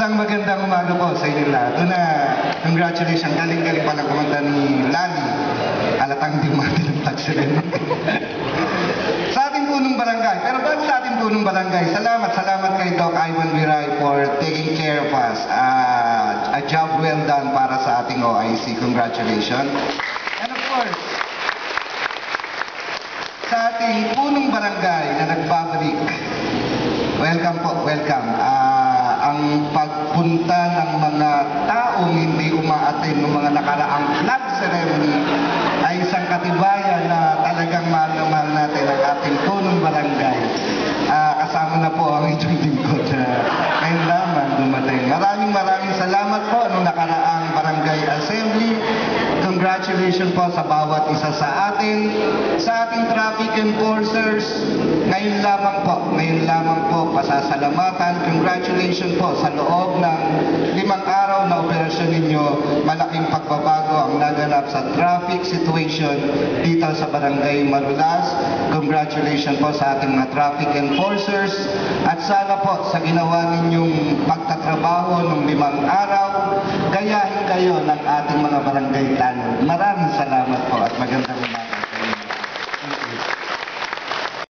Isang magandang umaga po sa inyo lahat. Una, congratulations. Galing-galing palang kumanta ni Lali. Alatang di matinagtag sila. Sa ating punong barangay. Pero bago sa ating punong barangay, salamat kay Doc Ivan Viray for taking care of us. A job well done para sa ating OIC. Congratulations. And of course, sa ating punong barangay na nagbabalik, welcome po, welcome. Ang pagpunta ng mga taong hindi umaattend ng mga nakaraang flag ceremony ay isang katibayan na talagang mahal na mahal natin ang ating punong barangay. Kasama na po ang inyong lingkod na ngayon lamang dumating. Maraming salamat po nung nakaraang barangay assembly. Congratulations po sa bawat isa sa atin, sa ating traffic enforcers. Ngayon lamang po pasasalamatan. Congratulations po sa loob ng 5 araw na operasyon ninyo. Malaking pagbabago ang naganap sa traffic situation dito sa Barangay Marulas. Congratulations po sa ating mga traffic enforcers. At sana po sa ginawa ninyong pagtatrabaho ng 5 araw, gayahin kayo ng ating mga barangay tanod. Maraming salamat po at magandang umaga.